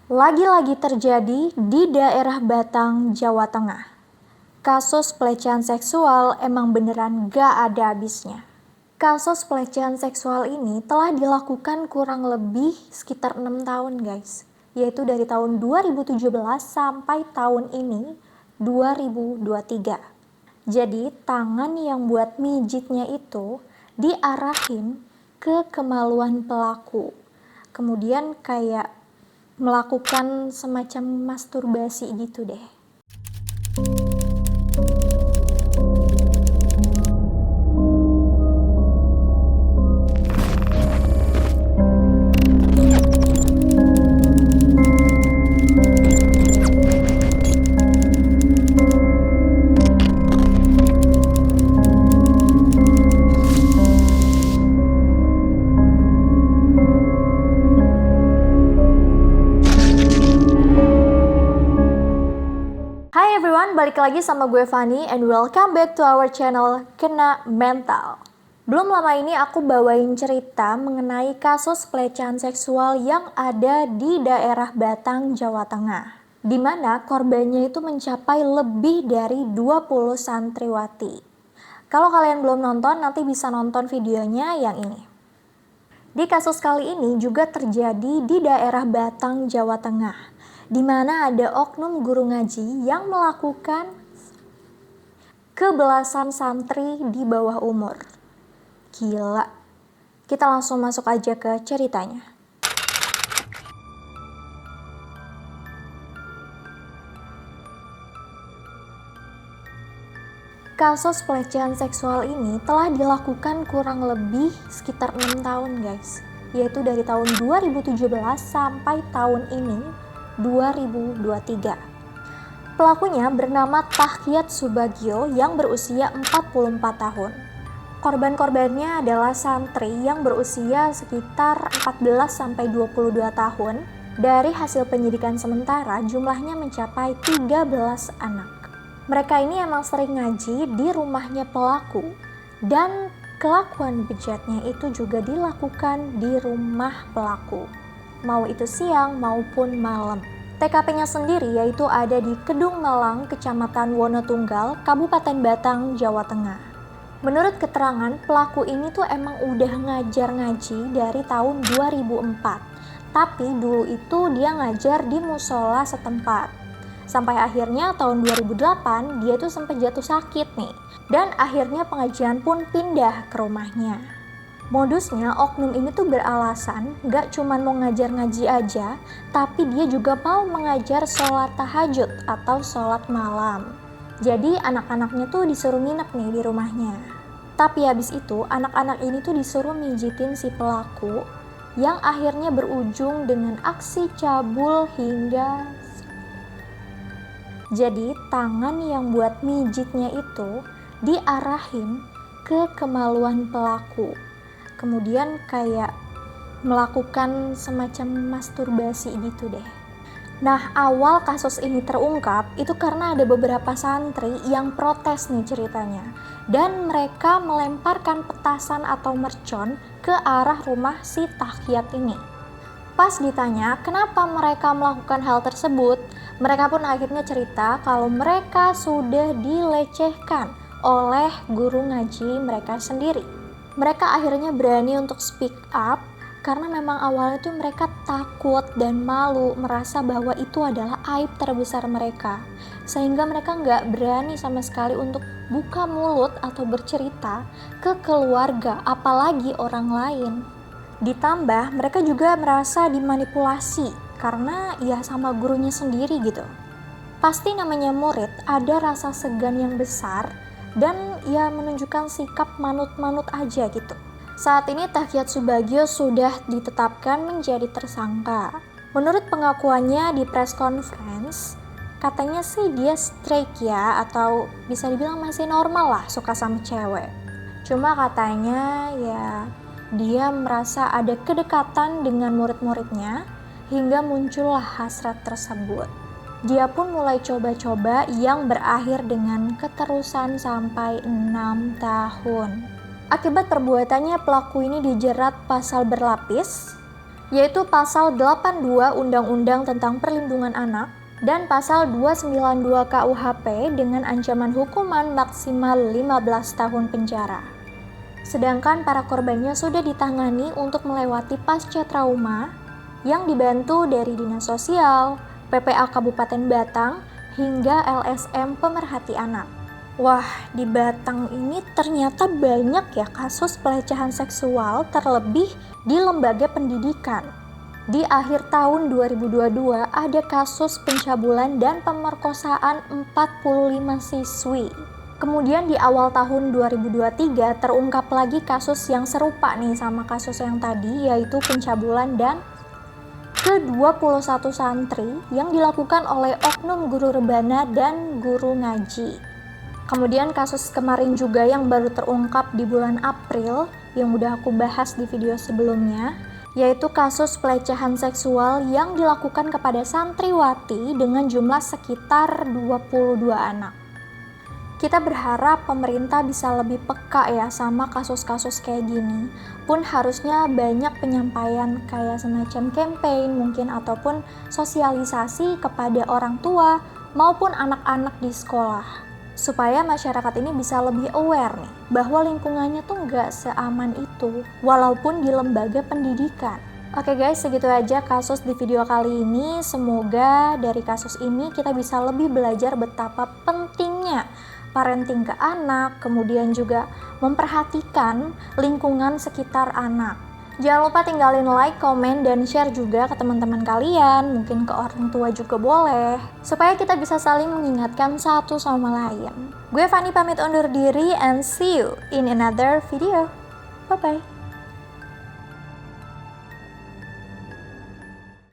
Lagi-lagi terjadi di daerah Batang, Jawa Tengah. Kasus pelecehan seksual emang beneran gak ada habisnya. Kasus pelecehan seksual ini telah dilakukan kurang lebih sekitar 6 tahun guys. Yaitu dari tahun 2017 sampai tahun ini 2023. Jadi tangan yang buat mijitnya itu diarahin ke kemaluan pelaku. Kemudian kayak melakukan semacam masturbasi gitu deh. Hai everyone, balik lagi sama gue Fanny and welcome back to our channel Kena Mental. Belum lama ini aku bawain cerita mengenai kasus pelecehan seksual yang ada di daerah Batang, Jawa Tengah. Di mana korbannya itu mencapai lebih dari 20 santriwati. Kalau kalian belum nonton, nanti bisa nonton videonya yang ini. Di kasus kali ini juga terjadi di daerah Batang, Jawa Tengah, di mana ada oknum guru ngaji yang melakukan ke belasan santri di bawah umur. Gila. Kita langsung masuk aja ke ceritanya. Kasus pelecehan seksual ini telah dilakukan kurang lebih sekitar 6 tahun guys. Yaitu dari tahun 2017 sampai tahun ini 2023. Pelakunya bernama Tahyat Subagio yang berusia 44 tahun. Korban-korbannya adalah santri yang berusia sekitar 14-22 tahun. Dari hasil penyidikan sementara, jumlahnya mencapai 13 anak. Mereka ini emang sering ngaji di rumahnya pelaku. Dan kelakuan bejatnya itu juga dilakukan di rumah pelaku. Mau itu siang maupun malam. TKP-nya sendiri yaitu ada di Kedung Malang, Kecamatan Wonotunggal, Kabupaten Batang, Jawa Tengah. Menurut keterangan, pelaku ini tuh emang udah ngajar ngaji dari tahun 2004. Tapi dulu itu dia ngajar di musola setempat. Sampai akhirnya tahun 2008 dia tuh sempat jatuh sakit nih. Dan akhirnya pengajian pun pindah ke rumahnya. Modusnya oknum ini tuh beralasan gak cuman mau ngajar ngaji aja, tapi dia juga mau mengajar sholat tahajud atau sholat malam. Jadi anak-anaknya tuh disuruh nginep nih di rumahnya. Tapi habis itu anak-anak ini tuh disuruh mijitin si pelaku yang akhirnya berujung dengan aksi cabul hingga... Jadi tangan yang buat mijitnya itu diarahin ke kemaluan pelaku. Kemudian kayak melakukan semacam masturbasi gitu deh. Nah, awal kasus ini terungkap itu karena ada beberapa santri yang protes nih ceritanya. Dan mereka melemparkan petasan atau mercon ke arah rumah si Tahyat ini. Pas ditanya kenapa mereka melakukan hal tersebut, mereka pun akhirnya cerita kalau mereka sudah dilecehkan oleh guru ngaji mereka sendiri. Mereka akhirnya berani untuk speak up karena memang awalnya tuh mereka takut dan malu merasa bahwa itu adalah aib terbesar mereka. Sehingga mereka nggak berani sama sekali untuk buka mulut atau bercerita ke keluarga, apalagi orang lain. Ditambah mereka juga merasa dimanipulasi karena ya sama gurunya sendiri gitu. Pasti namanya murid ada rasa segan yang besar dan ya menunjukkan sikap manut-manut aja gitu. Saat ini Tahyat Subagio sudah ditetapkan menjadi tersangka. Menurut pengakuannya di press conference, katanya sih dia straight ya, atau bisa dibilang masih normal lah suka sama cewek. Cuma katanya ya dia merasa ada kedekatan dengan murid-muridnya hingga muncullah hasrat tersebut. Dia pun mulai coba-coba yang berakhir dengan keterusan sampai 6 tahun. Akibat perbuatannya, pelaku ini dijerat pasal berlapis yaitu pasal 82 Undang-Undang tentang Perlindungan Anak dan pasal 292 KUHP dengan ancaman hukuman maksimal 15 tahun penjara. Sedangkan para korbannya sudah ditangani untuk melewati pasca trauma yang dibantu dari Dinas Sosial, PPA Kabupaten Batang, hingga LSM Pemerhati Anak. Wah, di Batang ini ternyata banyak ya kasus pelecehan seksual, terlebih di lembaga pendidikan. Di akhir tahun 2022 ada kasus pencabulan dan pemerkosaan 45 siswi. Kemudian di awal tahun 2023 terungkap lagi kasus yang serupa nih sama kasus yang tadi, yaitu pencabulan dan ke-21 santri yang dilakukan oleh oknum guru rebana dan guru ngaji. Kemudian kasus kemarin juga yang baru terungkap di bulan April yang udah aku bahas di video sebelumnya, yaitu kasus pelecehan seksual yang dilakukan kepada santriwati dengan jumlah sekitar 22 anak. Kita berharap pemerintah bisa lebih peka ya sama kasus-kasus kayak gini. Pun harusnya banyak penyampaian kayak semacam campaign mungkin ataupun sosialisasi kepada orang tua maupun anak-anak di sekolah. Supaya masyarakat ini bisa lebih aware nih bahwa lingkungannya tuh nggak seaman itu walaupun di lembaga pendidikan. Oke guys, segitu aja kasus di video kali ini. Semoga dari kasus ini kita bisa lebih belajar betapa pentingnya parenting ke anak, kemudian juga memperhatikan lingkungan sekitar anak. Jangan lupa tinggalin like, komen, dan share juga ke teman-teman kalian, mungkin ke orang tua juga boleh, supaya kita bisa saling mengingatkan satu sama lain. Gue Fani pamit undur diri and see you in another video. Bye-bye.